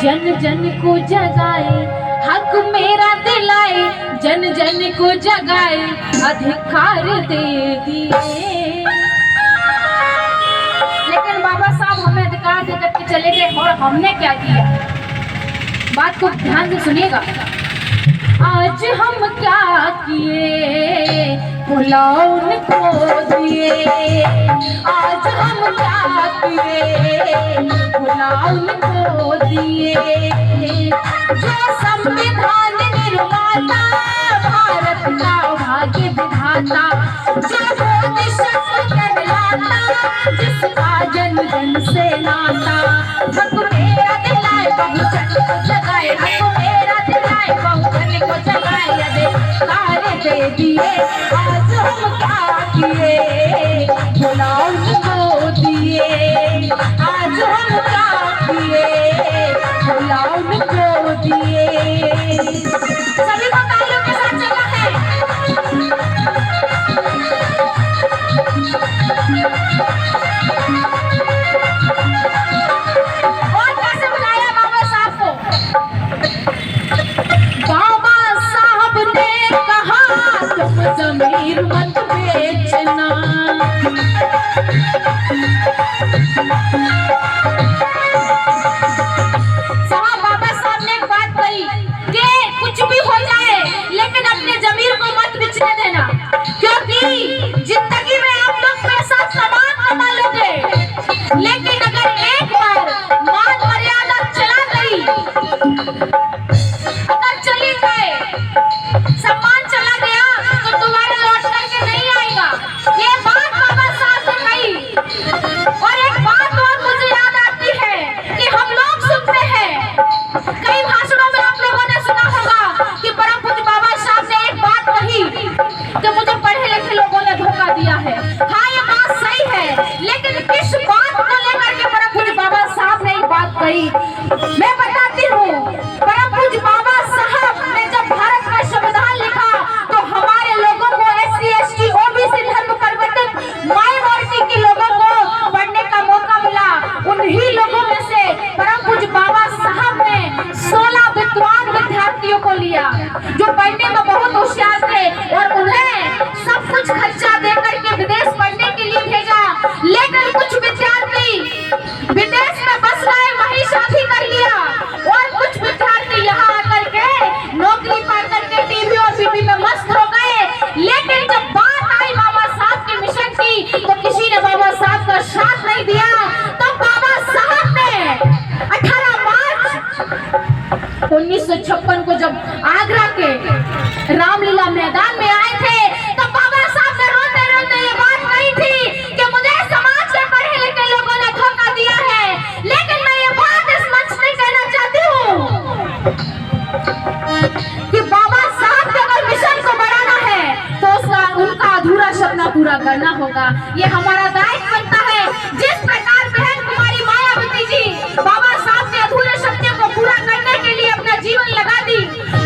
जन जन को जगाए, हक मेरा दिलाए, जन जन को जगाए, अधिकार दे दिए। लेकिन बाबा साहब हमें अधिकार दे करके चले गए और हमने क्या किया? बात को ध्यान से सुनिएगा। आज हम क्या किए, बुलाओ उनको दिए। आज हम क्या किए, बुलाओ उनको दिए। जो संविधान निर्माता, भारत का भाग्य विधाता, जो बोधिसत्व कहलाता, जिसका जन जन से नाता। हक मेरा दिलाए, बहुजन को जगाए, हक मेरा दिलाए, बहुजन को जगाए, अधिकार दे दिए। आज हम क्या किए, बुलाओ उनको दिए। आज हम क्या किए, बुलाओ उनको दिए। सभी को तालियों के साथ चला है। और कैसे बुलाया बाबा साहब को? बाबा साहब ने कहा तुम जमीर मत बेचना। बाबा साहब ने एक बात कही कि कुछ भी हो जाए लेकिन अपने जमीर को मत बेचने देना, क्योंकि जिंदगी में आप लोग पैसा सामान कमा लोगे, लेकिन अगर एक बार मान मर्यादा चला गई, अगर चली जाए, सम्मान चला गया तो दोबारा लौट करके नहीं आएगा। ये बात बाबा साहब ने कही। और एक बात और मुझे याद आती है कि हम लोग सुनते हैं, कई भाषणों में आप लोगों ने सुना होगा कि परम पूज्य बाबा साहब ने एक बात कही कि मुझे पढ़े लिखे लोगों ने धोखा दिया है। हाँ, ये बात सही है, लेकिन किस बात को लेकर के परम पूज्य बाबा साहब ने ये बात कही, मैं बताती हूँ। परम पूज्य बाबा साहब ने जब भारत का संविधान लिखा तो हमारे लोगों को SC, ST, OBC, धर्म परिवर्तित माइनॉरिटी के लोगों को पढ़ने का मौका मिला। उन्हीं लोगों में से परम पूज्य बाबा साहब ने 16 विद्वान विद्यार्थियों को लिया जो पढ़ने में बहुत होशियार थे, और उन्हें सब कुछ खर्चा देकर के विदेश पढ़ने के लिए भेजा। लेकिन कुछ विद्यार्थी विदेश में बस गए, वहीं शादी कर लिया, और कुछ विद्यार्थी यहाँ आकर के नौकरी पा करके टीवी और बीबी में मस्त हो गए। लेकिन जब बात आई बाबा साहब के मिशन की तो किसी ने बाबा साहब का साथ नहीं दिया। तो बाबा साहब ने 18 मार्च 1956 को जब आगरा के रामलीला मैदान में आए थे तो बाबा साहब ने रोते रोते ये बात कही थी कि मुझे समाज के पढ़े लिखे लोगों ने धोखा दिया है, लेकिन मैं ये बात इस मंच में कहना चाहती हूँ कि बाबा साहब के अगर मिशन को बढ़ाना है तो उनका अधूरा सपना पूरा करना होगा। ये हमारा दायित्व बनता है। जिस प्रकार बहन कुमारी मायावती जी बाबा साहब के अधूरे सपने को पूरा करने के लिए अपना जीवन लगा दी,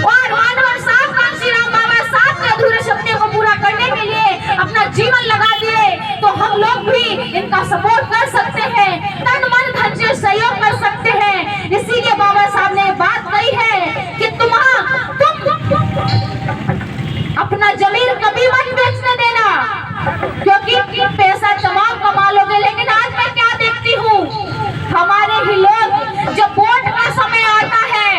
और मानव साहब कांशीराम बाबा साहब के अधूरे सपने को पूरा करने के लिए अपना जीवन लगा दिए, तो हम लोग भी इनका सपोर्ट कर सकते हैं, तन मन धन से सहयोग कर सकते हैं। इसीलिए बाबा साहब ने बात कही है कि तुम अपना जमीर कभी मत बेचने देना, क्योंकि पैसा तमाम कमा लोगे। लेकिन आज मैं क्या देखती हूँ, हमारे ही लोग जब वोट का समय आता है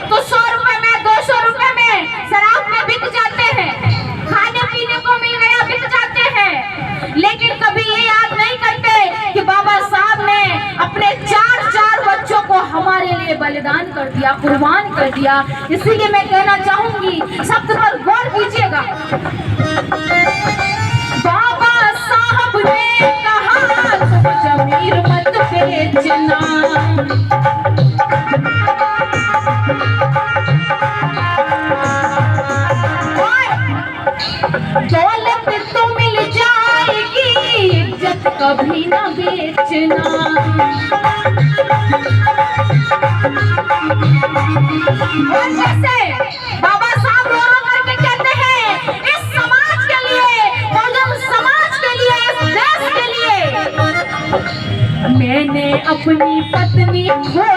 तो 100 रुपए में, 200 रुपए में शराब में बिक जाते हैं, खाने पीने को मिल गया बिक जाते हैं, लेकिन कभी ये याद नहीं करते कि बाबा साहब ने अपने 4 बच्चों को हमारे लिए बलिदान कर दिया, कुर्बान कर दिया। इसीलिए मैं कहना चाहूंगी, शब्द पर गौर कीजिएगा। बाबा साहब ने कहा तुम जमीर मत बेचना। दौलत तो मिल जाएगी, इज्जत कभी ना बेचना। और जैसे बाबा साहब रो करके कहते हैं, इस समाज के लिए, बहुजन समाज के लिए, इस देश के लिए मैंने अपनी पत्नी को